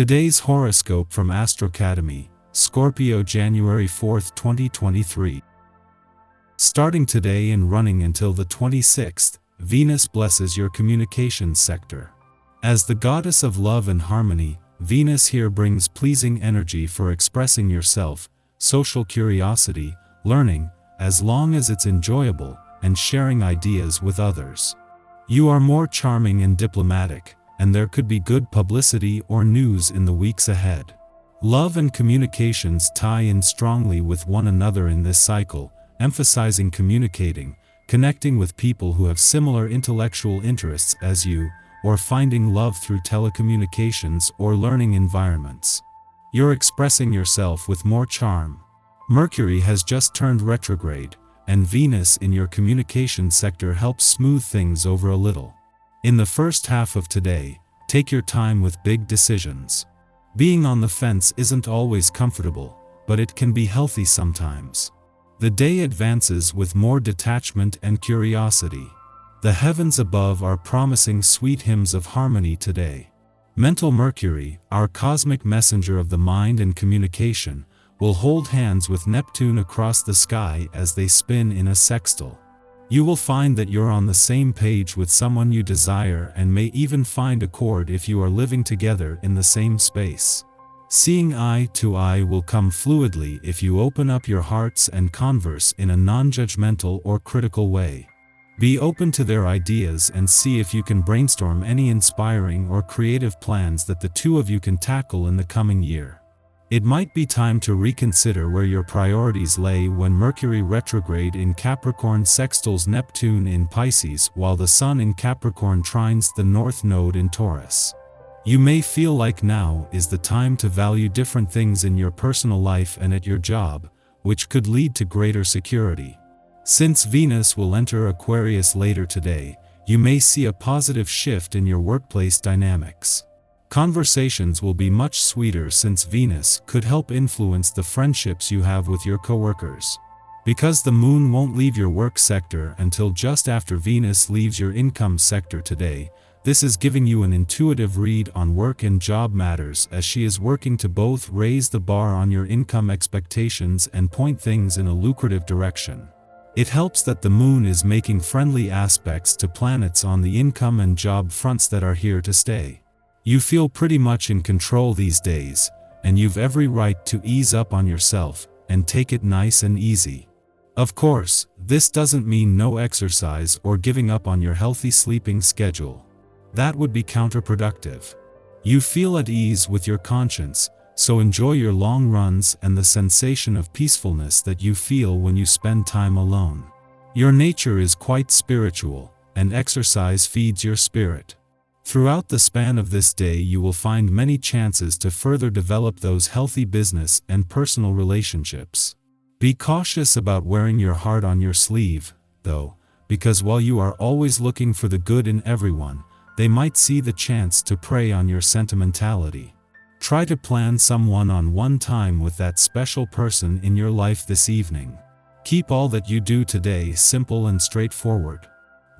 Today's horoscope from Astrocademy, Scorpio January 4, 2023. Starting today and running until the 26th, Venus blesses your communications sector. As the goddess of love and harmony, Venus here brings pleasing energy for expressing yourself, social curiosity, learning, as long as it's enjoyable, and sharing ideas with others. You are more charming and diplomatic, and there could be good publicity or news in the weeks ahead. Love and communications tie in strongly with one another in this cycle, emphasizing communicating, connecting with people who have similar intellectual interests as you, or finding love through telecommunications or learning environments. You're expressing yourself with more charm. Mercury has just turned retrograde, and Venus in your communication sector helps smooth things over a little. In the first half of today, take your time with big decisions. Being on the fence isn't always comfortable, but it can be healthy sometimes. The day advances with more detachment and curiosity. The heavens above are promising sweet hymns of harmony today. Mental Mercury, our cosmic messenger of the mind and communication, will hold hands with Neptune across the sky as they spin in a sextile. You will find that you're on the same page with someone you desire and may even find accord if you are living together in the same space. Seeing eye to eye will come fluidly if you open up your hearts and converse in a non-judgmental or critical way. Be open to their ideas and see if you can brainstorm any inspiring or creative plans that the two of you can tackle in the coming year. It might be time to reconsider where your priorities lay when Mercury retrograde in Capricorn sextiles Neptune in Pisces while the Sun in Capricorn trines the North Node in Taurus. You may feel like now is the time to value different things in your personal life and at your job, which could lead to greater security. Since Venus will enter Aquarius later today, you may see a positive shift in your workplace dynamics. Conversations will be much sweeter since Venus could help influence the friendships you have with your coworkers. Because the moon won't leave your work sector until just after Venus leaves your income sector today, this is giving you an intuitive read on work and job matters as she is working to both raise the bar on your income expectations and point things in a lucrative direction. It helps that the moon is making friendly aspects to planets on the income and job fronts that are here to stay. You feel pretty much in control these days, and you've every right to ease up on yourself and take it nice and easy. Of course, this doesn't mean no exercise or giving up on your healthy sleeping schedule. That would be counterproductive. You feel at ease with your conscience, so enjoy your long runs and the sensation of peacefulness that you feel when you spend time alone. Your nature is quite spiritual, and exercise feeds your spirit. Throughout the span of this day you will find many chances to further develop those healthy business and personal relationships. Be cautious about wearing your heart on your sleeve, though, because while you are always looking for the good in everyone, they might see the chance to prey on your sentimentality. Try to plan some one-on-one time with that special person in your life this evening. Keep all that you do today simple and straightforward.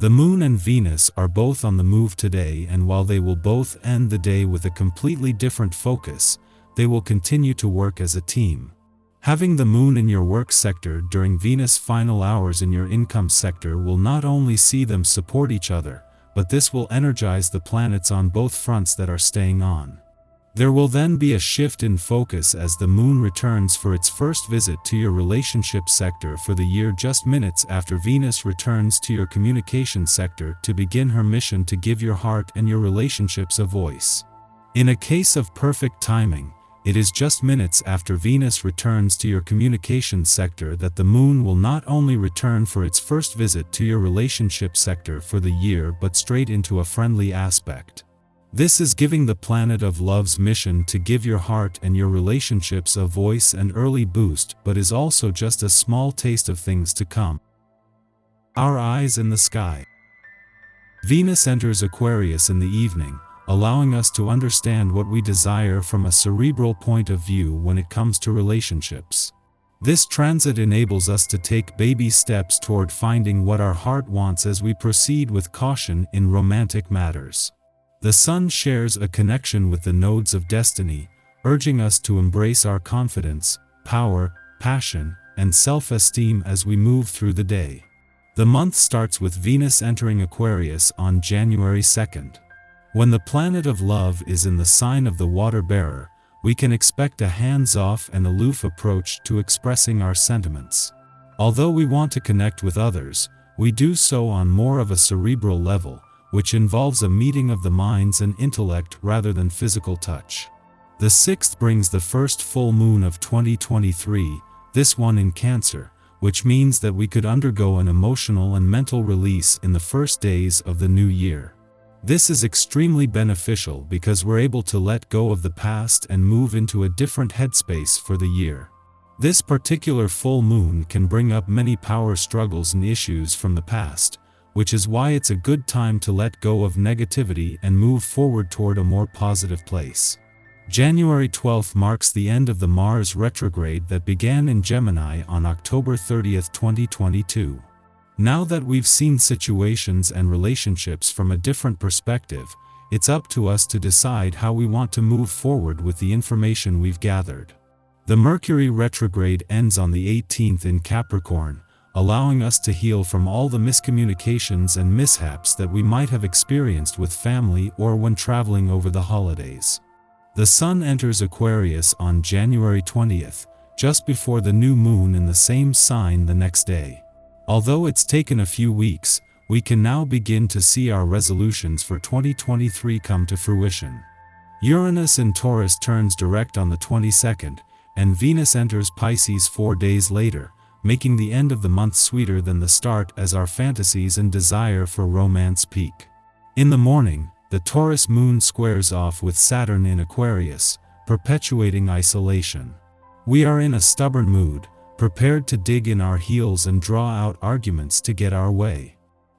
The Moon and Venus are both on the move today, and while they will both end the day with a completely different focus, they will continue to work as a team. Having the Moon in your work sector during Venus' final hours in your income sector will not only see them support each other, but this will energize the planets on both fronts that are staying on. There will then be a shift in focus as the Moon returns for its first visit to your relationship sector for the year just minutes after Venus returns to your communication sector to begin her mission to give your heart and your relationships a voice. In a case of perfect timing, it is just minutes after Venus returns to your communication sector that the Moon will not only return for its first visit to your relationship sector for the year but straight into a friendly aspect. This is giving the planet of love's mission to give your heart and your relationships a voice and early boost, but is also just a small taste of things to come. Our eyes in the sky. Venus enters Aquarius in the evening, allowing us to understand what we desire from a cerebral point of view when it comes to relationships. This transit enables us to take baby steps toward finding what our heart wants as we proceed with caution in romantic matters. The Sun shares a connection with the nodes of destiny, urging us to embrace our confidence, power, passion, and self-esteem as we move through the day. The month starts with Venus entering Aquarius on January 2nd. When the planet of love is in the sign of the water bearer, we can expect a hands-off and aloof approach to expressing our sentiments. Although we want to connect with others, we do so on more of a cerebral level, which involves a meeting of the minds and intellect rather than physical touch. The 6th brings the first full moon of 2023, this one in Cancer, which means that we could undergo an emotional and mental release in the first days of the new year. This is extremely beneficial because we're able to let go of the past and move into a different headspace for the year. This particular full moon can bring up many power struggles and issues from the past, which is why it's a good time to let go of negativity and move forward toward a more positive place. January 12th marks the end of the Mars retrograde that began in Gemini on October 30th, 2022. Now that we've seen situations and relationships from a different perspective, it's up to us to decide how we want to move forward with the information we've gathered. The Mercury retrograde ends on the 18th in Capricorn, allowing us to heal from all the miscommunications and mishaps that we might have experienced with family or when traveling over the holidays. The Sun enters Aquarius on January 20th, just before the new moon in the same sign the next day. Although it's taken a few weeks, we can now begin to see our resolutions for 2023 come to fruition. Uranus in Taurus turns direct on the 22nd, and Venus enters Pisces 4 days later, making the end of the month sweeter than the start as our fantasies and desire for romance peak. In the morning, the Taurus moon squares off with Saturn in Aquarius, perpetuating isolation. We are in a stubborn mood, prepared to dig in our heels and draw out arguments to get our way.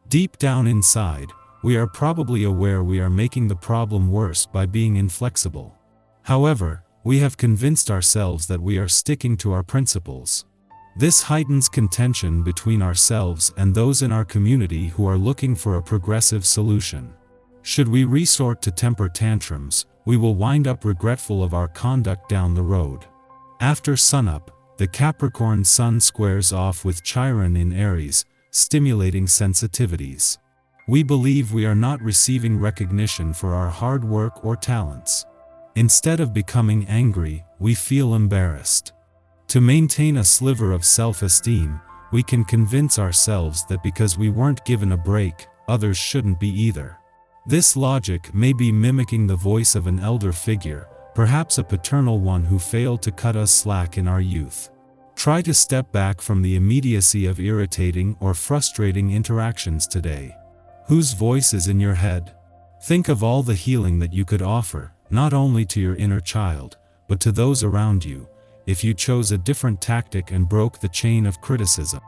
Deep down inside, we are probably aware we are making the problem worse by being inflexible. However, we have convinced ourselves that we are sticking to our principles. This heightens contention between ourselves and those in our community who are looking for a progressive solution. Should we resort to temper tantrums, we will wind up regretful of our conduct down the road. After sunup, the Capricorn Sun squares off with Chiron in Aries, stimulating sensitivities. We believe we are not receiving recognition for our hard work or talents. Instead of becoming angry, we feel embarrassed. To maintain a sliver of self-esteem, we can convince ourselves that because we weren't given a break, others shouldn't be either. This logic may be mimicking the voice of an elder figure, perhaps a paternal one who failed to cut us slack in our youth. Try to step back from the immediacy of irritating or frustrating interactions today. Whose voice is in your head? Think of all the healing that you could offer, not only to your inner child, but to those around you, if you chose a different tactic and broke the chain of criticism.